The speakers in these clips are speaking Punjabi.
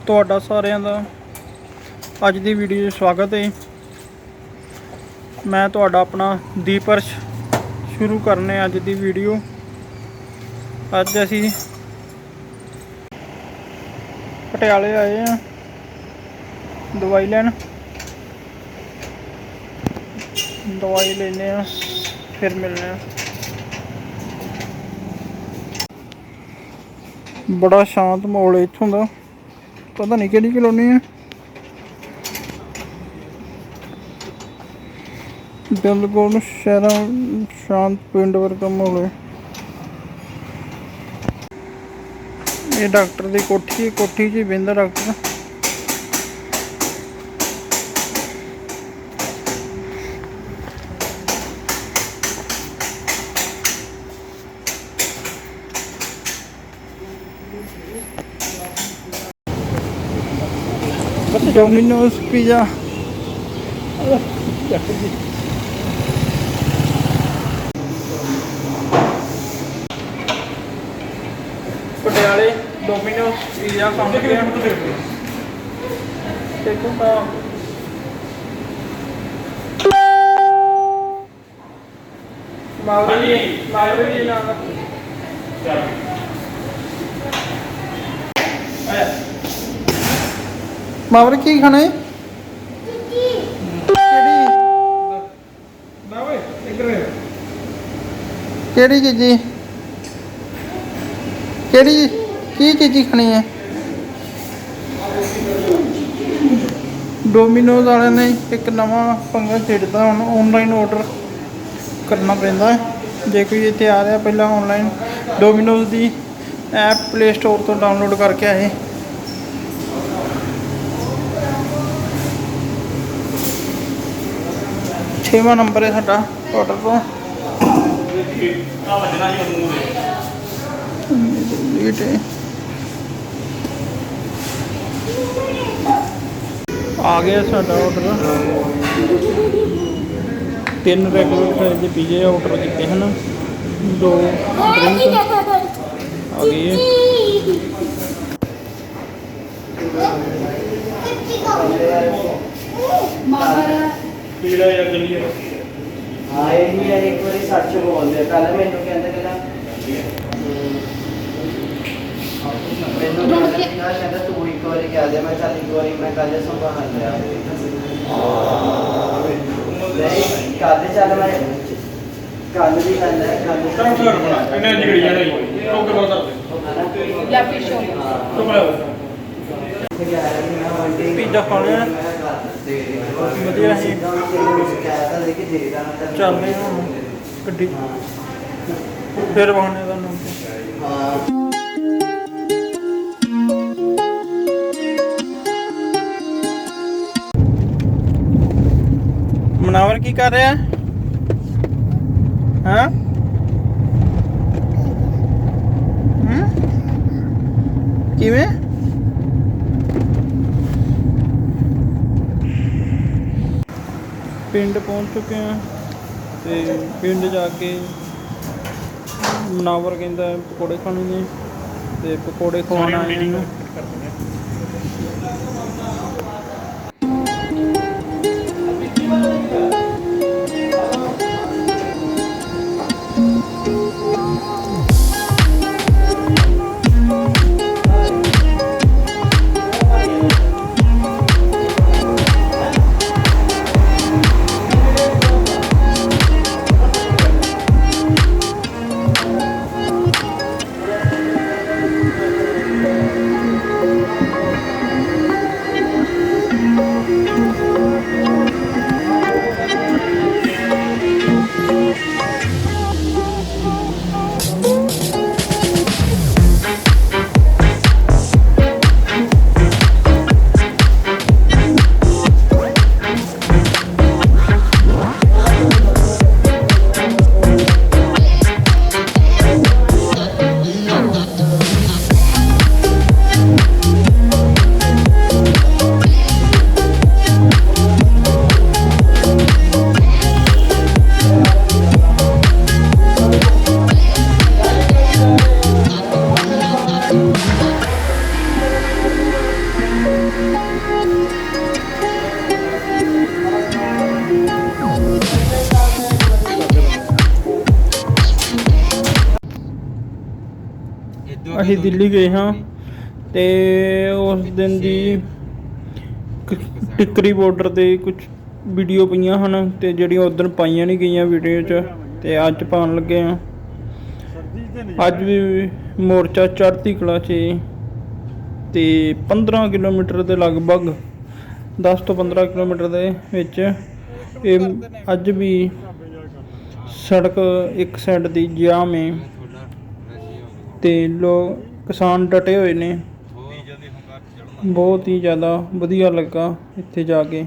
ਤੁਹਾਡਾ ਸਾਰਿਆਂ ਦਾ ਅੱਜ ਦੀ ਵੀਡੀਓ 'ਚ ਸਵਾਗਤ ਹੈ। ਮੈਂ ਤੁਹਾਡਾ ਆਪਣਾ ਦੀਪਰਸ਼ ਸ਼ੁਰੂ ਕਰਨੇ ਅੱਜ ਦੀ ਵੀਡੀਓ। ਅੱਜ ਅਸੀਂ ਪਟਿਆਲੇ ਆਏ ਆ ਦਵਾਈ ਲੈਣ। दवाई लेने फिर मिलने। बड़ा शांत माहौल है इत्थों का, पता नहीं केड़ी कलोनी है। बिल्कुल शहर शांत पिंड वर्गा माहौल है। ये डॉक्टर की कोठी च ही बहिंदा डॉक्टर। डोमिनोज पिज़्ज़ा पटियाले डोमिनोज पिज़्ज़ा खाने गए। देखो तो मावरी ना मावर की खाना है? केड़ी चीज़ी केड़ी की चीज़ी खानी है? डोमिनोज वाले ने एक नवा पंगा छेड़ता, हम ऑनलाइन ऑर्डर करना पैंदा है। जे कोई इत्थे आ रहा पहला ऑनलाइन डोमिनोज की ऐप प्ले स्टोर तो डाउनलोड करके आए। 6वां नंबर है साडा ऑर्डर तो। आ गया साडा ऑर्डर। 3 रेगुलर साइज के पिज़्ज़े ऑर्डर किए हैं, 2 ड्रिंक आ गई है। हाँ ये एक बार सच बोल दे। पहले मैनू कहता कहता तू एक बार कह दे, मैं चल एक बार मैं कल संभाल लिया। कल चल मैं कल भी गल है पिज़्ज़ा खाना है वधिया ही चलने गड्डी फिर बहाने का मनावर की कर रहा है? हाँ किवें पिंड पहुंच चुके हैं। तो पिंड जाके मनावर कहता पकौड़े खाने ने, तो पकौड़े खवाना है। ਅਸੀਂ ਦਿੱਲੀ ਗਏ ਹਾਂ ਤੇ ਉਸ ਦਿਨ ਦੀ ਟਿੱਕਰੀ ਬਾਰਡਰ 'ਤੇ ਕੁਛ ਵੀਡੀਓ ਪਈਆਂ ਹਨ ਤੇ ਜਿਹੜੀਆਂ ਉਦੋਂ ਪਾਈਆਂ ਨਹੀਂ ਗਈਆਂ ਵੀਡੀਓ 'ਚ, ਤੇ ਅੱਜ ਪਾਉਣ ਲੱਗੇ ਹਾਂ। ਅੱਜ ਵੀ ਮੋਰਚਾ ਚੜ੍ਹਦੀ ਕਲਾ 'ਚ ਤੇ 15 ਕਿਲੋਮੀਟਰ ਦੇ ਲਗਭਗ 10 ਤੋਂ 15 ਕਿਲੋਮੀਟਰ ਦੇ ਵਿੱਚ ਇਹ ਅੱਜ ਵੀ ਸੜਕ ਇੱਕ ਸਾਈਡ ਦੀ ਜਾਮ ਹੈ ਤੇ ਲੋਕ ਕਿਸਾਨ ਡਟੇ ਹੋਏ ਨੇ। ਬਹੁਤ ਹੀ ਜ਼ਿਆਦਾ ਵਧੀਆ ਲੱਗਾ ਇੱਥੇ ਜਾ ਕੇ।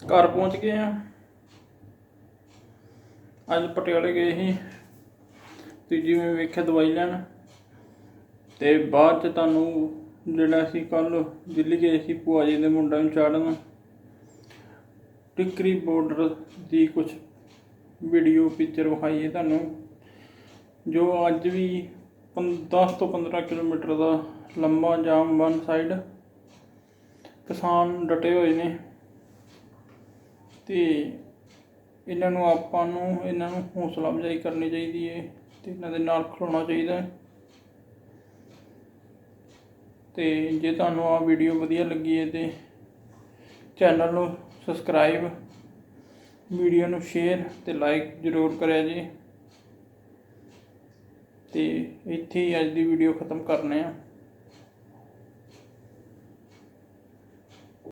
ਘਰ ਪਹੁੰਚ ਗਏ ਹਾਂ। ਅੱਜ ਪਟਿਆਲੇ ਗਏ ਸੀ ਤੇ ਜਿਵੇਂ ਵੇਖਿਆ ਦਵਾਈ ਲੈਣ, ਤੇ ਬਾਅਦ 'ਚ ਤੁਹਾਨੂੰ ਜਿਹੜਾ ਅਸੀਂ ਕੱਲ੍ਹ ਦਿੱਲੀ ਗਏ ਸੀ ਭੂਆ ਜੀ ਦੇ ਮੁੰਡਾ ਨੂੰ ਚਾੜਨ, ਟਿੱਕਰੀ ਬਾਰਡਰ ਦੀ ਕੁਛ ਵੀਡੀਓ ਪਿਕਚਰ ਵਿਖਾਈ ਹੈ ਤੁਹਾਨੂੰ, ਜੋ ਅੱਜ ਵੀ 10 ਤੋਂ 15 ਕਿਲੋਮੀਟਰ ਦਾ ਲੰਬਾ ਜਾਮ ਵਨ ਸਾਈਡ, ਕਿਸਾਨ ਡਟੇ ਹੋਏ ਨੇ ਤੇ ਇਹਨਾਂ ਨੂੰ ਹੌਸਲਾ ਅਫਜ਼ਾਈ ਕਰਨੀ ਚਾਹੀਦੀ ਹੈ ਤੇ ਇਹਨਾਂ ਦੇ ਨਾਲ ਖਲੋਣਾ ਚਾਹੀਦਾ ਹੈ। ਤੇ ਜੇ ਤੁਹਾਨੂੰ ਆਹ ਵੀਡੀਓ ਵਧੀਆ ਲੱਗੀ ਹੈ ਤੇ ਚੈਨਲ ਨੂੰ ਸਬਸਕ੍ਰਾਈਬ, ਵੀਡੀਓ ਨੂੰ ਸ਼ੇਅਰ ਤੇ ਲਾਈਕ ਜ਼ਰੂਰ ਕਰਿਆ ਜੀ। ਤੇ ਇੱਥੇ ਹੀ ਅੱਜ ਦੀ ਵੀਡੀਓ ਖ਼ਤਮ ਕਰਨੇ ਆ।